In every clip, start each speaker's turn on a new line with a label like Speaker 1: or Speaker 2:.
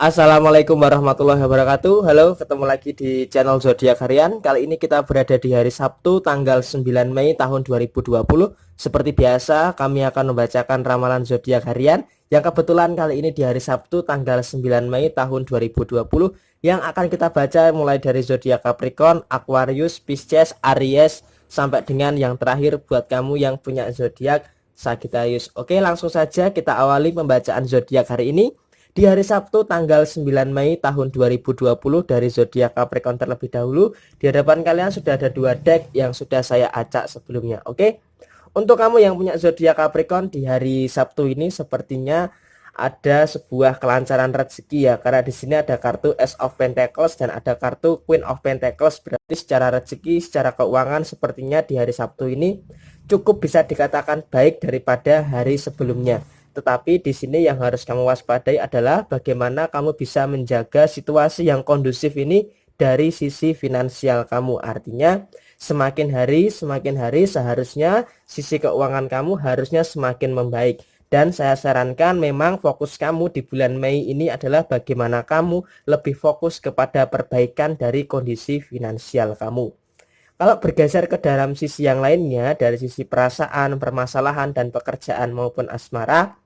Speaker 1: Assalamualaikum warahmatullahi wabarakatuh. Halo, ketemu lagi di channel Zodiak Harian. Kali ini kita berada di hari Sabtu tanggal 9 Mei tahun 2020. Seperti biasa, kami akan membacakan ramalan zodiak harian yang kebetulan kali ini di hari Sabtu tanggal 9 Mei tahun 2020 yang akan kita baca mulai dari zodiak Capricorn, Aquarius, Pisces, Aries sampai dengan yang terakhir buat kamu yang punya zodiak Sagittarius. Oke, langsung saja kita awali pembacaan zodiak hari ini. Di hari Sabtu tanggal 9 Mei tahun 2020 dari zodiak Capricorn terlebih dahulu, di hadapan kalian sudah ada dua deck yang sudah saya acak sebelumnya. Oke. Untuk kamu yang punya zodiak Capricorn di hari Sabtu ini sepertinya ada sebuah kelancaran rezeki ya, karena di sini ada kartu Ace of Pentacles dan ada kartu Queen of Pentacles. Berarti secara rezeki, secara keuangan sepertinya di hari Sabtu ini cukup bisa dikatakan baik daripada hari sebelumnya. Tetapi di sini yang harus kamu waspadai adalah bagaimana kamu bisa menjaga situasi yang kondusif ini dari sisi finansial kamu. Artinya semakin hari seharusnya sisi keuangan kamu harusnya semakin membaik. Dan saya sarankan memang fokus kamu di bulan Mei ini adalah bagaimana kamu lebih fokus kepada perbaikan dari kondisi finansial kamu. Kalau bergeser ke dalam sisi yang lainnya, dari sisi perasaan, permasalahan, dan pekerjaan maupun asmara,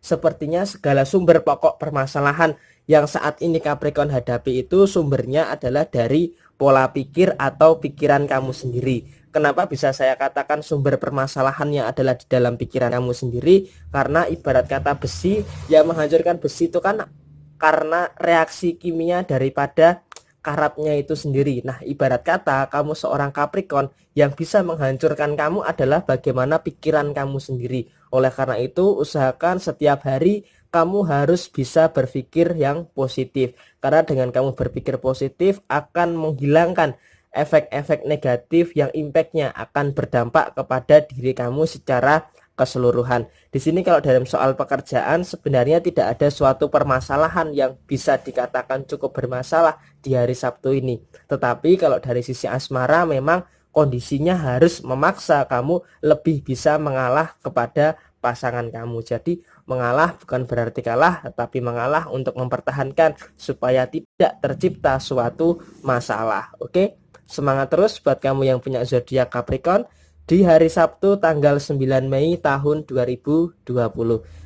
Speaker 1: sepertinya segala sumber pokok permasalahan yang saat ini Capricorn hadapi itu sumbernya adalah dari pola pikir atau pikiran kamu sendiri. Kenapa bisa saya katakan sumber permasalahannya adalah di dalam pikiran kamu sendiri? Karena ibarat kata besi, yang menghancurkan besi itu kan karena reaksi kimia daripada karatnya itu sendiri. Nah, ibarat kata kamu seorang Capricorn, yang bisa menghancurkan kamu adalah bagaimana pikiran kamu sendiri. Oleh karena itu, usahakan setiap hari kamu harus bisa berpikir yang positif. Karena dengan kamu berpikir positif akan menghilangkan efek-efek negatif yang impactnya akan berdampak kepada diri kamu secara keseluruhan. Di sini kalau dalam soal pekerjaan sebenarnya tidak ada suatu permasalahan yang bisa dikatakan cukup bermasalah di hari Sabtu ini. Tetapi kalau dari sisi asmara memang kondisinya harus memaksa kamu lebih bisa mengalah kepada pasangan kamu. Jadi mengalah bukan berarti kalah, tetapi mengalah untuk mempertahankan supaya tidak tercipta suatu masalah. Oke, semangat terus buat kamu yang punya zodiak Capricorn di hari Sabtu tanggal 9 Mei tahun 2020.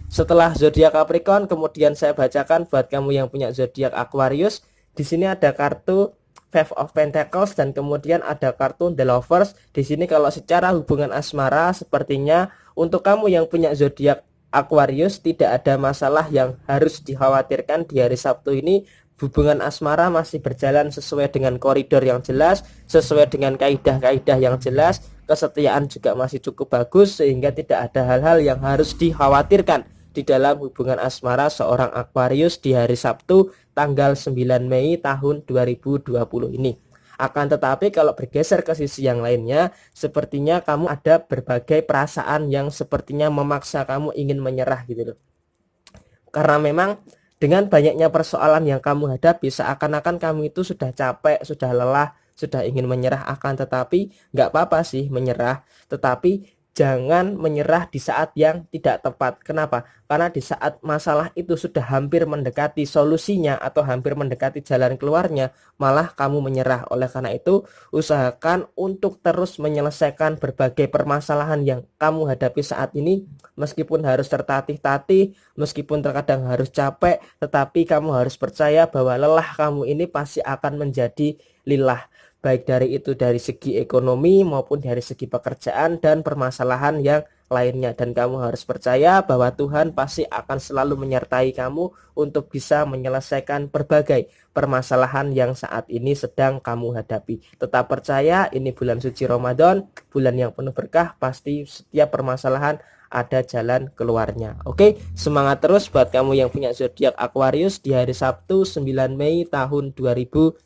Speaker 1: Setelah zodiak Capricorn, kemudian saya bacakan buat kamu yang punya zodiak Aquarius. Di sini ada kartu Five of Pentacles dan kemudian ada kartu The Lovers. Di sini kalau secara hubungan asmara sepertinya untuk kamu yang punya zodiak Aquarius tidak ada masalah yang harus dikhawatirkan di hari Sabtu ini. Hubungan asmara masih berjalan sesuai dengan koridor yang jelas, sesuai dengan kaidah-kaidah yang jelas. Kesetiaan juga masih cukup bagus sehingga tidak ada hal-hal yang harus dikhawatirkan di dalam hubungan asmara seorang Aquarius di hari Sabtu tanggal 9 Mei tahun 2020 ini. Akan tetapi kalau bergeser ke sisi yang lainnya, sepertinya kamu ada berbagai perasaan yang sepertinya memaksa kamu ingin menyerah gitu loh. Karena memang dengan banyaknya persoalan yang kamu hadapi, seakan-akan kamu itu sudah capek, sudah lelah, sudah ingin menyerah. Akan tetapi nggak apa-apa sih menyerah, tetapi jangan menyerah di saat yang tidak tepat. Kenapa? Karena di saat masalah itu sudah hampir mendekati solusinya atau hampir mendekati jalan keluarnya, malah kamu menyerah. Oleh karena itu, usahakan untuk terus menyelesaikan berbagai permasalahan yang kamu hadapi saat ini. Meskipun harus tertatih-tatih, meskipun terkadang harus capek, tetapi kamu harus percaya bahwa lelah kamu ini pasti akan menjadi lillah. Baik dari itu dari segi ekonomi maupun dari segi pekerjaan dan permasalahan yang lainnya. Dan kamu harus percaya bahwa Tuhan pasti akan selalu menyertai kamu untuk bisa menyelesaikan berbagai permasalahan yang saat ini sedang kamu hadapi. Tetap percaya, ini bulan suci Ramadan, bulan yang penuh berkah, pasti setiap permasalahan ada jalan keluarnya. Oke, semangat terus buat kamu yang punya zodiak Aquarius di hari Sabtu 9 Mei tahun 2020.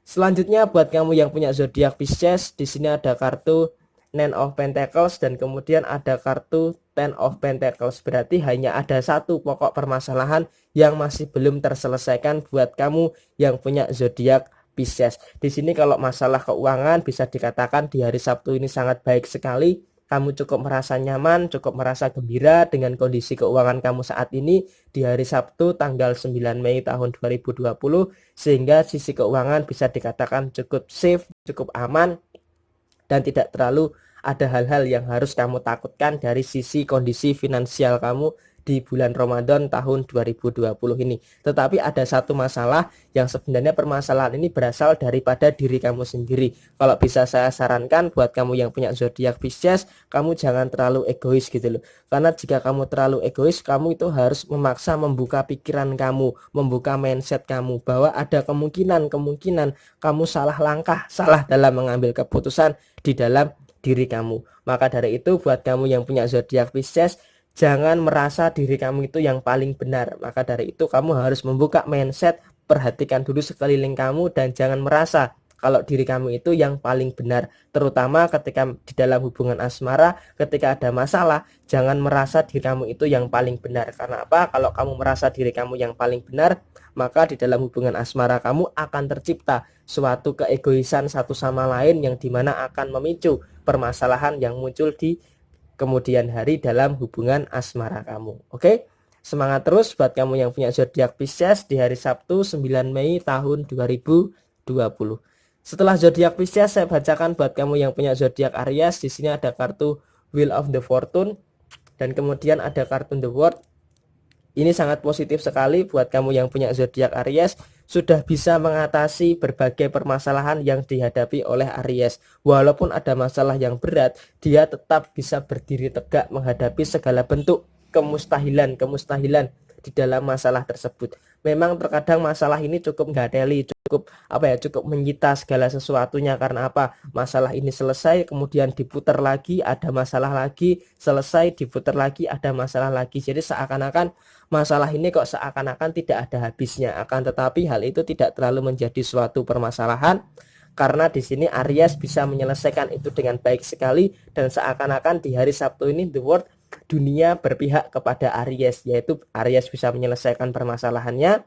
Speaker 1: Selanjutnya buat kamu yang punya zodiak Pisces, di sini ada kartu Nine of Pentacles dan kemudian ada kartu Ten of Pentacles. Berarti hanya ada satu pokok permasalahan yang masih belum terselesaikan buat kamu yang punya zodiak Pisces. Di sini kalau masalah keuangan bisa dikatakan di hari Sabtu ini sangat baik sekali. kamu cukup merasa nyaman, cukup merasa gembira dengan kondisi keuangan kamu saat ini di hari Sabtu tanggal 9 Mei tahun 2020, sehingga sisi keuangan bisa dikatakan cukup safe, cukup aman, dan tidak terlalu ada hal-hal yang harus kamu takutkan dari sisi kondisi finansial kamu di bulan Ramadan tahun 2020 ini. Tetapi ada satu masalah yang sebenarnya permasalahan ini berasal daripada diri kamu sendiri. Kalau bisa saya sarankan buat kamu yang punya zodiak Pisces, kamu jangan terlalu egois gitu loh. Karena jika kamu terlalu egois, kamu itu harus memaksa membuka pikiran kamu, membuka mindset kamu bahwa ada kemungkinan kamu salah langkah, salah dalam mengambil keputusan di dalam diri kamu. Maka dari itu buat kamu yang punya zodiak Pisces, jangan merasa diri kamu itu yang paling benar. Maka dari itu kamu harus membuka mindset, perhatikan dulu sekeliling kamu, dan jangan merasa kalau diri kamu itu yang paling benar. Terutama ketika di dalam hubungan asmara, ketika ada masalah, jangan merasa diri kamu itu yang paling benar. Karena apa? Kalau kamu merasa diri kamu yang paling benar, maka di dalam hubungan asmara kamu akan tercipta suatu keegoisan satu sama lain yang dimana akan memicu permasalahan yang muncul di kemudian hari dalam hubungan asmara kamu. Oke? Semangat terus buat kamu yang punya zodiak Pisces di hari Sabtu 9 Mei tahun 2020. Setelah zodiak Pisces, saya bacakan buat kamu yang punya zodiak Aries. Di sini ada kartu Wheel of the Fortune dan kemudian ada kartu The World. Ini sangat positif sekali buat kamu yang punya zodiak Aries, sudah bisa mengatasi berbagai permasalahan yang dihadapi oleh Aries. Walaupun ada masalah yang berat, dia tetap bisa berdiri tegak menghadapi segala bentuk kemustahilan di dalam masalah tersebut. Memang terkadang masalah ini cukup nggak cukup menyita segala sesuatunya. Karena apa? Masalah ini selesai, kemudian diputar lagi, ada masalah lagi, selesai, diputar lagi, ada masalah lagi. Jadi seakan-akan masalah ini seakan-akan tidak ada habisnya. Akan tetapi hal itu tidak terlalu menjadi suatu permasalahan, karena di sini Aries bisa menyelesaikan itu dengan baik sekali. Dan seakan-akan di hari Sabtu ini The World, dunia berpihak kepada Aries, yaitu Aries bisa menyelesaikan permasalahannya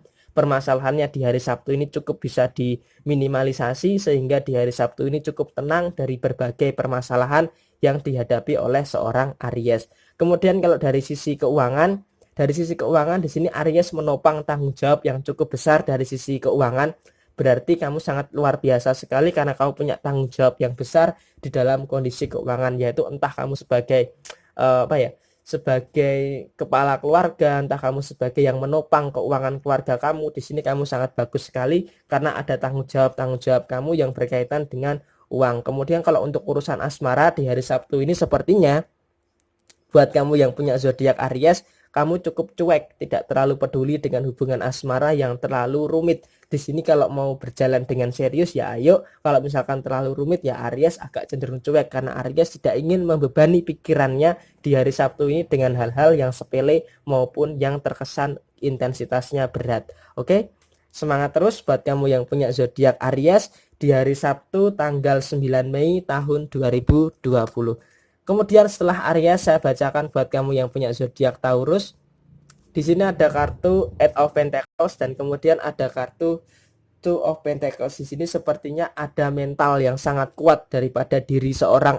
Speaker 1: di hari Sabtu ini cukup bisa diminimalisasi, sehingga di hari Sabtu ini cukup tenang dari berbagai permasalahan yang dihadapi oleh seorang Aries. Kemudian kalau dari sisi keuangan di sini Aries menopang tanggung jawab yang cukup besar dari sisi keuangan. Berarti kamu sangat luar biasa sekali karena kamu punya tanggung jawab yang besar di dalam kondisi keuangan, yaitu entah kamu sebagai sebagai kepala keluarga, entah kamu sebagai yang menopang keuangan keluarga kamu. Di sini kamu sangat bagus sekali karena ada tanggung jawab kamu yang berkaitan dengan uang. Kemudian kalau untuk urusan asmara di hari Sabtu ini, sepertinya buat kamu yang punya zodiak Aries, kamu cukup cuek, tidak terlalu peduli dengan hubungan asmara yang terlalu rumit. Di sini kalau mau berjalan dengan serius ya ayo, kalau misalkan terlalu rumit ya Aries agak cenderung cuek, karena Aries tidak ingin membebani pikirannya di hari Sabtu ini dengan hal-hal yang sepele maupun yang terkesan intensitasnya berat. Oke? Semangat terus buat kamu yang punya zodiak Aries di hari Sabtu tanggal 9 Mei tahun 2020. Kemudian setelah Aries, saya bacakan buat kamu yang punya zodiak Taurus. Di sini ada kartu Eight of Pentacles dan kemudian ada kartu Two of Pentacles. Di sini sepertinya ada mental yang sangat kuat daripada diri seorang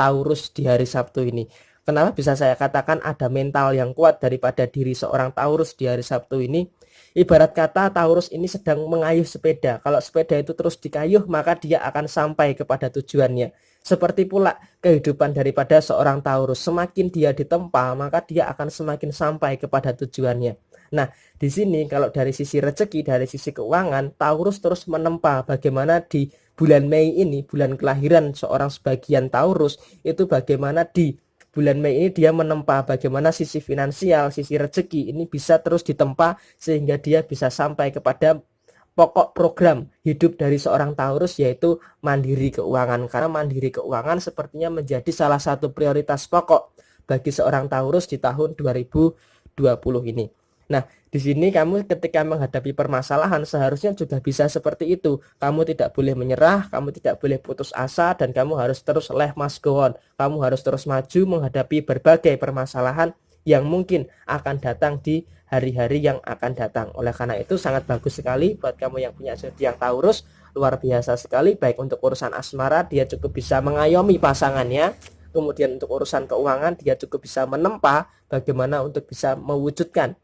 Speaker 1: Taurus di hari Sabtu ini. Kenapa bisa saya katakan ada mental yang kuat daripada diri seorang Taurus di hari Sabtu ini? Ibarat kata Taurus ini sedang mengayuh sepeda. Kalau sepeda itu terus dikayuh, maka dia akan sampai kepada tujuannya. Seperti pula kehidupan daripada seorang Taurus, semakin dia ditempa, maka dia akan semakin sampai kepada tujuannya. Nah, di sini kalau dari sisi rezeki, dari sisi keuangan, Taurus terus menempa bagaimana di bulan Mei ini, bulan kelahiran seorang sebagian Taurus, itu bagaimana di bulan Mei ini dia menempa bagaimana sisi finansial, sisi rezeki ini bisa terus ditempa, sehingga dia bisa sampai kepada pokok program hidup dari seorang Taurus, yaitu mandiri keuangan. Karena mandiri keuangan sepertinya menjadi salah satu prioritas pokok bagi seorang Taurus di tahun 2020 ini. Nah, di sini kamu ketika menghadapi permasalahan seharusnya juga bisa seperti itu. Kamu tidak boleh menyerah, kamu tidak boleh putus asa, dan kamu harus terus let must go on. Kamu harus terus maju menghadapi berbagai permasalahan yang mungkin akan datang di hari-hari yang akan datang. Oleh karena itu sangat bagus sekali buat kamu yang punya zodiak Taurus, luar biasa sekali. Baik untuk urusan asmara, dia cukup bisa mengayomi pasangannya. kemudian untuk urusan keuangan dia cukup bisa menempa bagaimana untuk bisa mewujudkan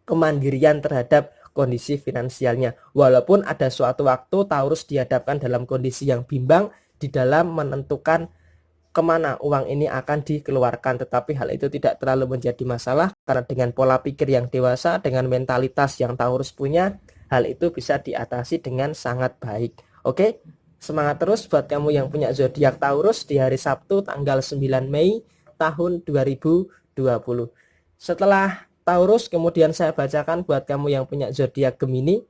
Speaker 1: kemandirian terhadap kondisi finansialnya. Walaupun ada suatu waktu Taurus dihadapkan dalam kondisi yang bimbang di dalam menentukan kemana uang ini akan dikeluarkan, tetapi hal itu tidak terlalu menjadi masalah karena dengan pola pikir yang dewasa, dengan mentalitas yang Taurus punya, hal itu bisa diatasi dengan sangat baik. Oke, semangat terus buat kamu yang punya zodiak Taurus di hari Sabtu tanggal 9 Mei tahun 2020. Setelah Taurus, kemudian saya bacakan buat kamu yang punya zodiak Gemini.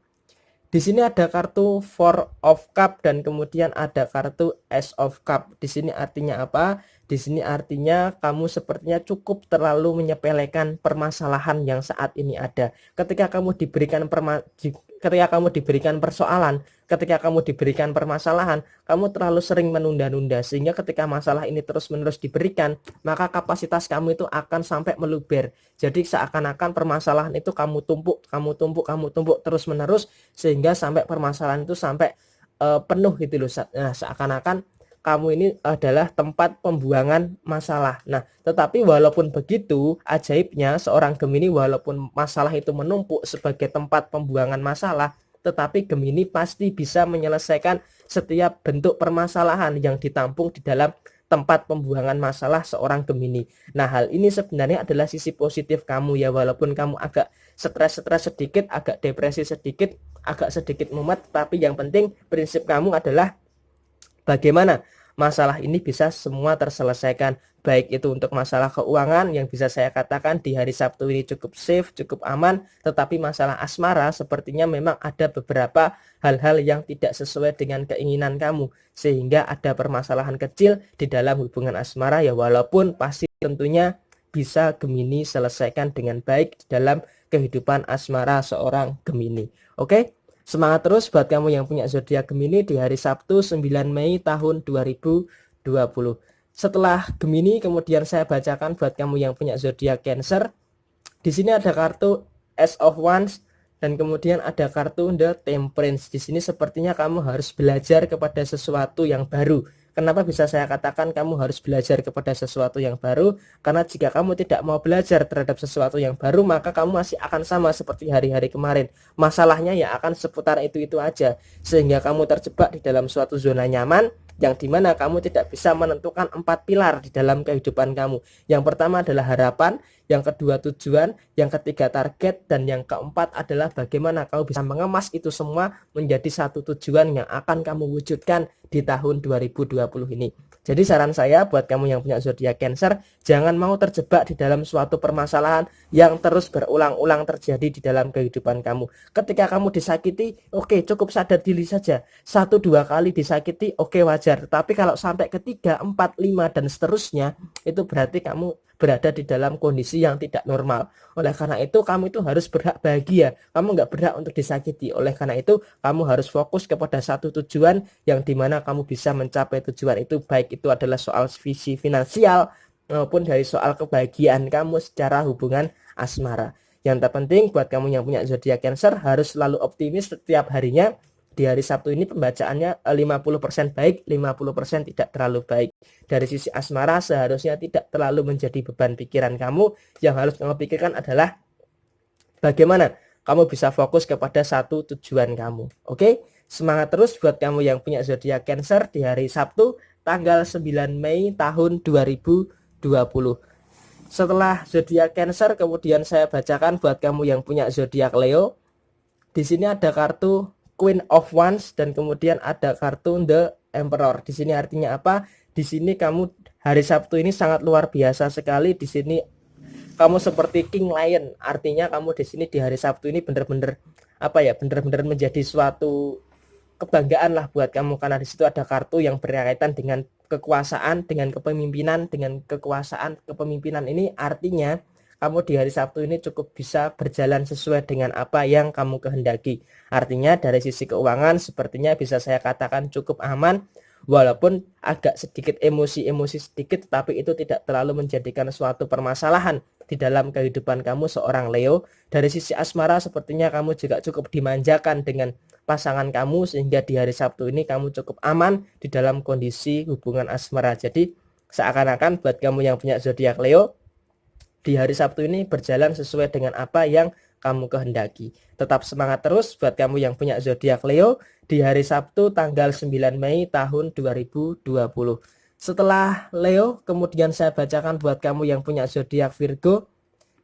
Speaker 1: Di sini ada kartu Four of Cup dan kemudian ada kartu Ace of Cup. Di sini artinya apa? Di sini artinya kamu sepertinya cukup terlalu menyepelekan permasalahan yang saat ini ada. Ketika kamu diberikan persoalan, ketika kamu diberikan permasalahan, kamu terlalu sering menunda-nunda sehingga ketika masalah ini terus-menerus diberikan, maka kapasitas kamu itu akan sampai meluber. Jadi seakan-akan permasalahan itu kamu tumpuk terus-menerus sehingga sampai permasalahan itu sampai penuh gitu loh. Nah, seakan-akan kamu ini adalah tempat pembuangan masalah. Nah, tetapi walaupun begitu, ajaibnya seorang Gemini walaupun masalah itu menumpuk sebagai tempat pembuangan masalah, tetapi Gemini pasti bisa menyelesaikan setiap bentuk permasalahan yang ditampung di dalam tempat pembuangan masalah seorang Gemini. Nah, hal ini sebenarnya adalah sisi positif kamu ya, walaupun kamu agak stres sedikit, agak depresi sedikit, agak sedikit mumet, tapi yang penting prinsip kamu adalah bagaimana masalah ini bisa semua terselesaikan, baik itu untuk masalah keuangan yang bisa saya katakan di hari Sabtu ini cukup safe, cukup aman, tetapi masalah asmara sepertinya memang ada beberapa hal-hal yang tidak sesuai dengan keinginan kamu, sehingga ada permasalahan kecil di dalam hubungan asmara ya, walaupun pasti tentunya bisa Gemini selesaikan dengan baik di dalam kehidupan asmara seorang Gemini. Oke? Semangat terus buat kamu yang punya zodiak Gemini di hari Sabtu 9 Mei tahun 2020. Setelah Gemini, kemudian saya bacakan buat kamu yang punya zodiak Cancer. Di sini ada kartu Ace of Wands dan kemudian ada kartu The Temperance. Di sini sepertinya kamu harus belajar kepada sesuatu yang baru. Kenapa bisa saya katakan kamu harus belajar kepada sesuatu yang baru? Karena jika kamu tidak mau belajar terhadap sesuatu yang baru, maka kamu masih akan sama seperti hari-hari kemarin. Masalahnya ya akan seputar itu-itu aja. Sehingga kamu terjebak di dalam suatu zona nyaman, yang dimana kamu tidak bisa menentukan 4 pilar di dalam kehidupan kamu. Yang pertama adalah harapan, yang kedua tujuan, yang ketiga target, dan yang keempat adalah bagaimana kamu bisa mengemas itu semua menjadi satu tujuan yang akan kamu wujudkan di tahun 2020 ini. Jadi saran saya buat kamu yang punya zodiak Cancer, jangan mau terjebak di dalam suatu permasalahan yang terus berulang-ulang terjadi di dalam kehidupan kamu. Ketika kamu disakiti, oke, cukup sadar diri saja. 1-2 kali disakiti, oke, wajar. Tapi kalau sampai ketiga, 4, 5 dan seterusnya, itu berarti kamu berada di dalam kondisi yang tidak normal. Oleh karena itu kamu itu harus berhak bahagia. Kamu nggak berhak untuk disakiti. Oleh karena itu kamu harus fokus kepada satu tujuan yang dimana kamu bisa mencapai tujuan itu, baik itu adalah soal visi finansial maupun dari soal kebahagiaan kamu secara hubungan asmara. Yang terpenting buat kamu yang punya zodiak Cancer harus selalu optimis setiap harinya. Di hari Sabtu ini pembacaannya 50% baik, 50% tidak terlalu baik. Dari sisi asmara seharusnya tidak terlalu menjadi beban pikiran kamu. Yang harus kamu pikirkan adalah bagaimana kamu bisa fokus kepada satu tujuan kamu. Oke? Semangat terus buat kamu yang punya zodiak Cancer di hari Sabtu tanggal 9 Mei tahun 2020. Setelah zodiak Cancer, kemudian saya bacakan buat kamu yang punya zodiak Leo. Di sini ada kartu Queen of Wands dan kemudian ada kartu The Emperor. Di sini artinya apa? Di sini kamu hari Sabtu ini sangat luar biasa sekali. Di sini kamu seperti King Lion. Artinya kamu di sini di hari Sabtu ini benar-benar apa ya? Benar-benar menjadi suatu kebanggaan lah buat kamu, karena di situ ada kartu yang berkaitan dengan kekuasaan, dengan kepemimpinan, dengan kekuasaan kepemimpinan. Ini artinya kamu di hari Sabtu ini cukup bisa berjalan sesuai dengan apa yang kamu kehendaki. Artinya dari sisi keuangan sepertinya bisa saya katakan cukup aman, walaupun agak sedikit emosi sedikit, tapi itu tidak terlalu menjadikan suatu permasalahan di dalam kehidupan kamu seorang Leo. Dari sisi asmara sepertinya kamu juga cukup dimanjakan dengan pasangan kamu, sehingga di hari Sabtu ini kamu cukup aman di dalam kondisi hubungan asmara. Jadi Seakan-akan buat kamu yang punya zodiak Leo, di hari Sabtu ini berjalan sesuai dengan apa yang kamu kehendaki. Tetap semangat terus buat kamu yang punya zodiak Leo di hari Sabtu tanggal 9 Mei tahun 2020. Setelah Leo, kemudian saya bacakan buat kamu yang punya zodiak Virgo.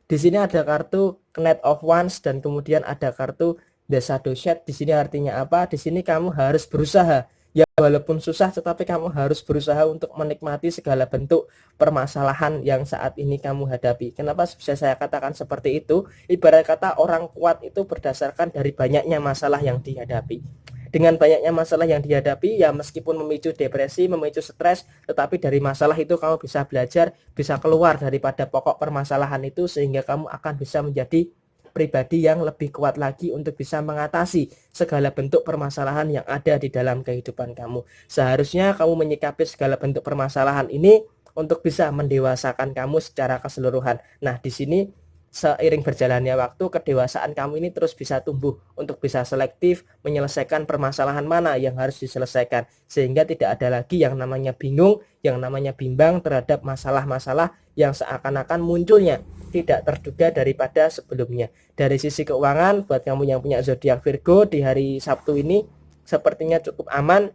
Speaker 1: Di sini ada kartu Knight of Wands dan kemudian ada kartu The Shadow Shade. Di sini artinya apa? Di sini kamu harus berusaha. Ya walaupun susah tetapi kamu harus berusaha untuk menikmati segala bentuk permasalahan yang saat ini kamu hadapi. Kenapa bisa saya katakan seperti itu? Ibarat kata orang kuat itu berdasarkan dari banyaknya masalah yang dihadapi. Dengan banyaknya masalah yang dihadapi, ya meskipun memicu depresi, memicu stres, tetapi dari masalah itu kamu bisa belajar, bisa keluar daripada pokok permasalahan itu, sehingga kamu akan bisa menjadi pribadi yang lebih kuat lagi untuk bisa mengatasi segala bentuk permasalahan yang ada di dalam kehidupan kamu. Seharusnya kamu menyikapi segala bentuk permasalahan ini untuk bisa mendewasakan kamu secara keseluruhan. Nah, di sini seiring berjalannya waktu, kedewasaan kamu ini terus bisa tumbuh untuk bisa selektif menyelesaikan permasalahan mana yang harus diselesaikan, sehingga tidak ada lagi yang namanya bingung, yang namanya bimbang terhadap masalah-masalah yang seakan-akan munculnya tidak terduga daripada sebelumnya. Dari sisi keuangan, buat kamu yang punya zodiak Virgo di hari Sabtu ini sepertinya cukup aman,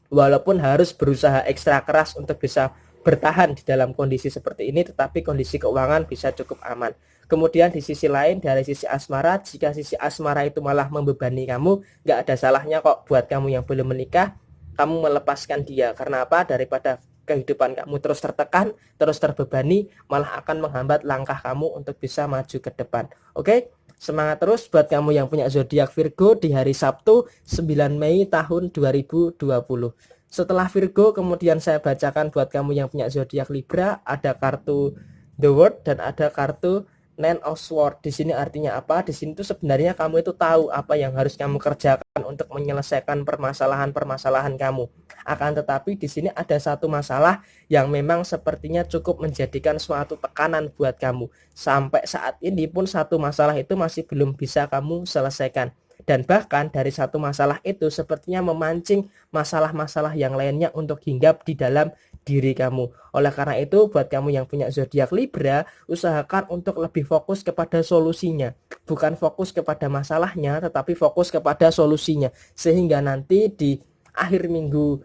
Speaker 1: walaupun harus berusaha ekstra keras untuk bisa bertahan di dalam kondisi seperti ini, tetapi kondisi keuangan bisa cukup aman. Kemudian di sisi lain, dari sisi asmara, jika sisi asmara itu malah membebani kamu, nggak ada salahnya kok buat kamu yang belum menikah, kamu melepaskan dia. Karena apa? Daripada kehidupan kamu terus tertekan, terus terbebani, malah akan menghambat langkah kamu untuk bisa maju ke depan. Oke? Semangat terus buat kamu yang punya zodiak Virgo di hari Sabtu 9 Mei tahun 2020. Setelah Virgo, kemudian saya bacakan buat kamu yang punya zodiak Libra, ada kartu The World dan ada kartu Nine of Swords. Di sini artinya apa? Di sini tuh sebenarnya kamu itu tahu apa yang harus kamu kerjakan untuk menyelesaikan permasalahan-permasalahan kamu. Akan tetapi di sini ada satu masalah yang memang sepertinya cukup menjadikan suatu tekanan buat kamu. Sampai saat ini pun satu masalah itu masih belum bisa kamu selesaikan. Dan bahkan dari satu masalah itu sepertinya memancing masalah-masalah yang lainnya untuk hinggap di dalam diri kamu. Oleh karena itu, buat kamu yang punya zodiak Libra, usahakan untuk lebih fokus kepada solusinya. Bukan fokus kepada masalahnya, tetapi fokus kepada solusinya. Sehingga nanti di akhir minggu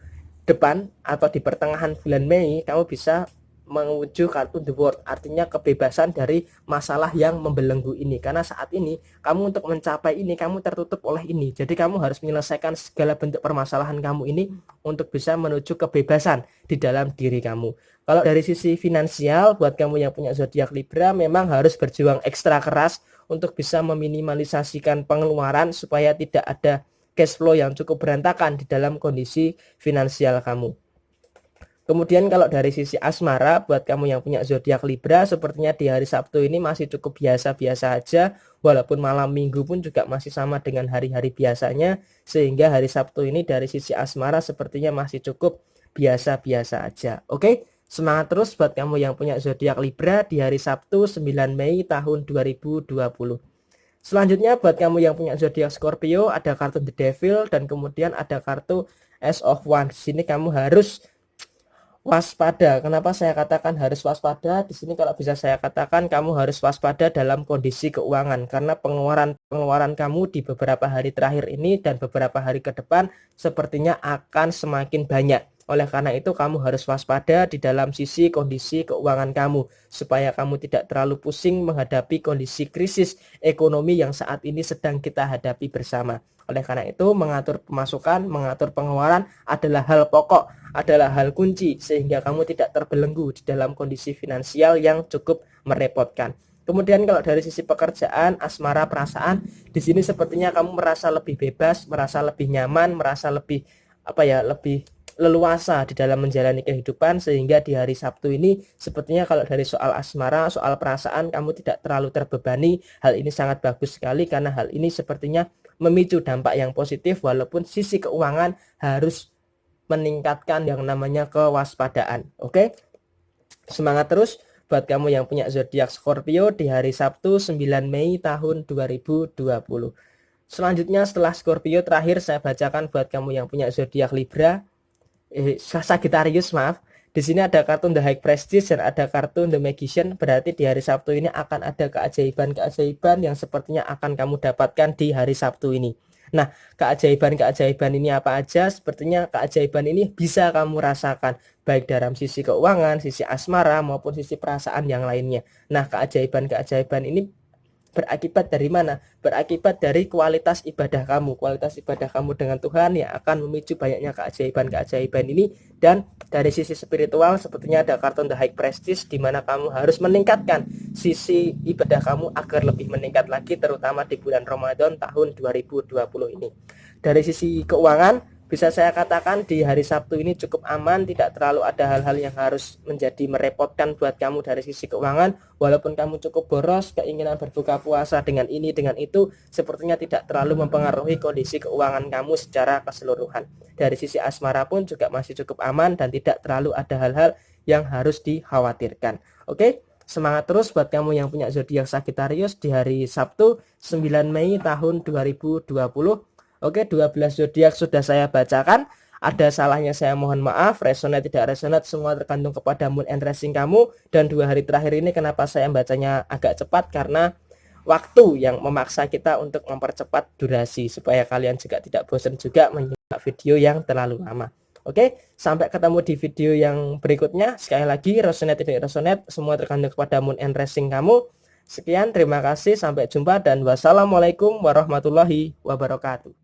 Speaker 1: depan atau di pertengahan bulan Mei, kamu bisa menuju kartu The World, artinya kebebasan dari masalah yang membelenggu ini. Karena saat ini kamu untuk mencapai ini kamu tertutup oleh ini, jadi kamu harus menyelesaikan segala bentuk permasalahan kamu ini untuk bisa menuju kebebasan di dalam diri kamu. Kalau dari sisi finansial, buat kamu yang punya zodiak Libra memang harus berjuang ekstra keras untuk bisa meminimalisasikan pengeluaran supaya tidak ada cash flow yang cukup berantakan di dalam kondisi finansial kamu. Kemudian kalau dari sisi asmara, buat kamu yang punya zodiak Libra, sepertinya di hari Sabtu ini masih cukup biasa-biasa aja, walaupun malam minggu pun juga masih sama dengan hari-hari biasanya, sehingga hari Sabtu ini dari sisi asmara sepertinya masih cukup biasa-biasa aja. Oke, semangat terus buat kamu yang punya zodiak Libra di hari Sabtu 9 Mei tahun 2020. Selanjutnya buat kamu yang punya zodiak Scorpio, ada kartu The Devil dan kemudian ada kartu Ace of Wands. Di sini kamu harus waspada. Kenapa saya katakan harus waspada? Di sini kalau bisa saya katakan kamu harus waspada dalam kondisi keuangan, karena pengeluaran kamu di beberapa hari terakhir ini dan beberapa hari ke depan sepertinya akan semakin banyak. Oleh karena itu kamu harus waspada di dalam sisi kondisi keuangan kamu, supaya kamu tidak terlalu pusing menghadapi kondisi krisis ekonomi yang saat ini sedang kita hadapi bersama. Oleh karena itu mengatur pemasukan, mengatur pengeluaran adalah hal pokok, adalah hal kunci, sehingga kamu tidak terbelenggu di dalam kondisi finansial yang cukup merepotkan. Kemudian kalau dari sisi pekerjaan, asmara, perasaan, di sini sepertinya kamu merasa lebih bebas, merasa lebih nyaman, merasa lebih lebih leluasa di dalam menjalani kehidupan, sehingga di hari Sabtu ini sepertinya kalau dari soal asmara, soal perasaan kamu tidak terlalu terbebani. Hal ini sangat bagus sekali karena hal ini sepertinya memicu dampak yang positif, walaupun sisi keuangan harus meningkatkan yang namanya kewaspadaan. Oke, semangat terus buat kamu yang punya zodiak Scorpio di hari Sabtu 9 Mei tahun 2020. Selanjutnya setelah Scorpio, terakhir saya bacakan buat kamu yang punya zodiak Libra, Sagittarius, maaf. Di sini ada kartu The High Prestige dan ada kartu The Magician. Berarti di hari Sabtu ini akan ada keajaiban-keajaiban yang sepertinya akan kamu dapatkan di hari Sabtu ini. Nah, keajaiban-keajaiban ini apa aja? Sepertinya keajaiban ini bisa kamu rasakan baik dalam sisi keuangan, sisi asmara maupun sisi perasaan yang lainnya. Nah, keajaiban-keajaiban ini berakibat dari mana? Berakibat dari kualitas ibadah kamu. Kualitas ibadah kamu dengan Tuhan yang akan memicu banyaknya keajaiban-keajaiban ini. Dan dari sisi spiritual sepertinya ada kartu The High Prestige, di mana kamu harus meningkatkan sisi ibadah kamu agar lebih meningkat lagi, terutama di bulan Ramadan tahun 2020 ini. Dari sisi keuangan, bisa saya katakan di hari Sabtu ini cukup aman, tidak terlalu ada hal-hal yang harus menjadi merepotkan buat kamu dari sisi keuangan. Walaupun kamu cukup boros, keinginan berbuka puasa dengan ini, dengan itu, sepertinya tidak terlalu mempengaruhi kondisi keuangan kamu secara keseluruhan. Dari sisi asmara pun juga masih cukup aman dan tidak terlalu ada hal-hal yang harus dikhawatirkan. Oke? Semangat terus buat kamu yang punya zodiak Sagittarius di hari Sabtu 9 Mei tahun 2020. Oke, 12 zodiak sudah saya bacakan. Ada salahnya saya mohon maaf, resonate tidak resonate semua tergantung kepada mood and racing kamu. Dan 2 hari terakhir ini kenapa saya bacanya agak cepat, karena waktu yang memaksa kita untuk mempercepat durasi supaya kalian juga tidak bosan juga menyimak video yang terlalu lama. Oke, sampai ketemu di video yang berikutnya. Sekali lagi, resonate tidak resonate semua tergantung kepada mood and racing kamu. Sekian, terima kasih, sampai jumpa dan wassalamualaikum warahmatullahi wabarakatuh.